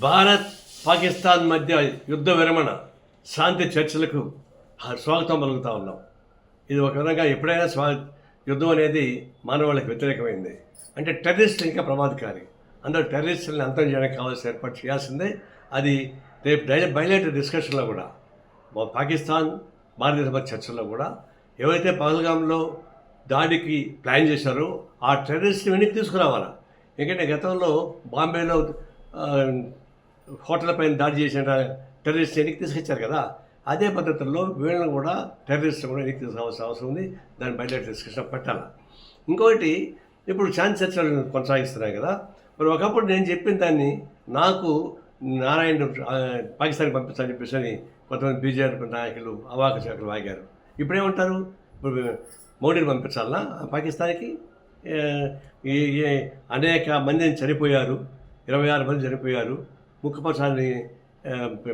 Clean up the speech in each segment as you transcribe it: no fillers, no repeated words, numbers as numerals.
భారత్ పాకిస్తాన్ మధ్య యుద్ధ విరమణ శాంతి చర్చలకు స్వాగతం పలుకుతా ఉన్నాం. ఇది ఒక విధంగా ఎప్పుడైనా యుద్ధం అనేది మానవాళికి వ్యతిరేకమైంది. అంటే టెర్రరిస్టులు ఇంకా ప్రమాదకారి. అందరూ టెర్రరిస్టులను అంతం చేయడానికి కావాల్సిన ఏర్పాటు చేయాల్సిందే. అది రేపు బయలేటర్ డిస్కషన్లో కూడా పాకిస్తాన్ భారతదేశ మధ్య చర్చల్లో కూడా ఎవరైతే పహల్గామ్లో దాడికి ప్లాన్ చేశారో ఆ టెర్రరిస్ట్ని వెనక్కి తీసుకురావాలా. ఎందుకంటే గతంలో బాంబేలో హోటల్ పైన దాడి చేసిన టెర్రరిస్ట్ వెనక్కి తీసుకొచ్చారు కదా, అదే పద్ధతుల్లో వీళ్ళని కూడా టెర్రరిస్ట్ కూడా వెనక్కి తీసుకోవాల్సిన అవసరం ఉంది. దాన్ని బయట డిస్కషన్ పెట్టాలి. ఇంకొకటి, ఇప్పుడు శాంతి చర్చలు కొనసాగిస్తున్నాయి కదా, మరి ఒకప్పుడు నేను చెప్పిన దాన్ని నాకు నారాయణ పాకిస్తాన్కి పంపించాలని చెప్పేసి కొంతమంది బీజేపీ నాయకులు అవాక శాఖలు వాగారు. ఇప్పుడేమంటారు, ఇప్పుడు మోడీని పంపించాలన్నా పాకిస్తాన్కి? అనేక మందిని చనిపోయారు, 26 మంది చనిపోయారు, ముఖ్యపక్షాన్ని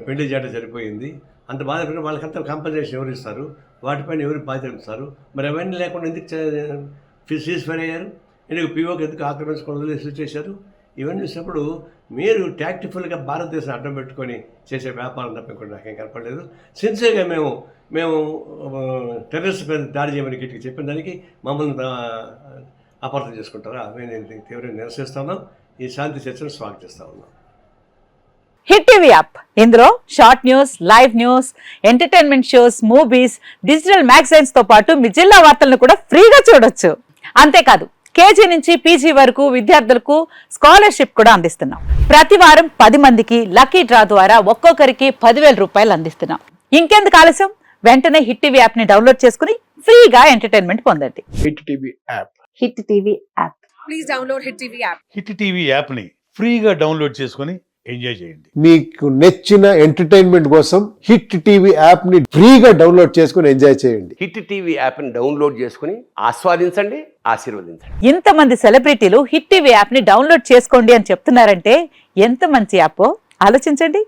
పెళ్లి చేయడం సరిపోయింది. అంత బాధపడిన వాళ్ళకంతా కాంపన్సేషన్ ఎవరు ఇస్తారు, వాటిపైన ఎవరు బాధ్యత ఇస్తారు? మరి అవన్నీ లేకుండా ఎందుకు సీజ్ ఫైర్ అయ్యారు? ఎందుకు పీఓకి ఎందుకు ఆక్రమించుకోవడం రిసీవ్ చేశారు? ఇవన్నీ చూసినప్పుడు మీరు ట్యాక్టిఫుల్గా భారతదేశం అడ్డం పెట్టుకొని చేసే వ్యాపారం తప్పకుండా నాకేం కనపడలేదు. సిన్సియర్గా మేము టెర్రరిస్ట్ మీద దాడి చేయమని గట్టిగా చెప్పిన దానికి మమ్మల్ని అపార్థం చేసుకుంటారా? నేను తీవ్రంగా నిరసిస్తున్నాం. ఈ శాంతి చర్చను స్వాగతిస్తా ఉన్నాం. హిట్ టీవీ యాప్, ఇందులో short news, live news, entertainment shows, movies, digital magazines తో పాటు మీ జిల్లా వార్తలను కూడా ఫ్రీగా చూడొచ్చు. అంతేకాదు, కేజీ నుంచి పీజీ వరకు విద్యార్థులకు స్కాలర్షిప్ కూడా అందిస్తున్నాం. ప్రతి వారం 10 మందికి లక్కీ డ్రా ద్వారా ఒక్కొక్కరికి 10,000 రూపాయలు అందిస్తున్నాం. ఇంకెందుకు ఆలస్యం, వెంటనే హిట్ టీవీ యాప్ ని డౌన్లోడ్ చేసుకుని ఫ్రీగా ఎంటర్టైన్మెంట్ పొందండి. Hit TV app. Hit TV app. Please download hit TV app. Hit TV app ని ఫ్రీగా డౌన్లోడ్ చేసుకుని ఎంజాయ్ చేయండి. మీకు నచ్చిన ఎంటర్టైన్మెంట్ కోసం హిట్ టీవీ యాప్ ని ఫ్రీగా డౌన్లోడ్ చేసుకుని ఎంజాయ్ చేయండి. హిట్ టీవీ యాప్ ని డౌన్లోడ్ చేసుకుని ఆస్వాదించండి, ఆశీర్వదించండి. ఇంతమంది సెలబ్రిటీలు హిట్ టీవీ యాప్ ని డౌన్లోడ్ చేసుకోండి అని చెప్తున్నారంటే ఎంత మంచి యాప్ ఆలోచించండి.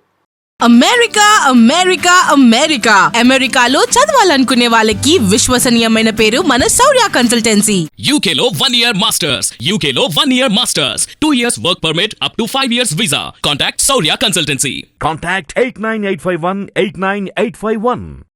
అమెరికా అమెరికా అమెరికా అమెరికాలో చదవాలనుకునే వాళ్ళకి విశ్వసనీయమైన పేరు మన శౌర్య కన్సల్టెన్సీ. UK లో 1 year masters, UK లో 1 year masters, 2 years work permit up to 5 years visa. Contact Saurya Consultancy. Contact 89851 89851.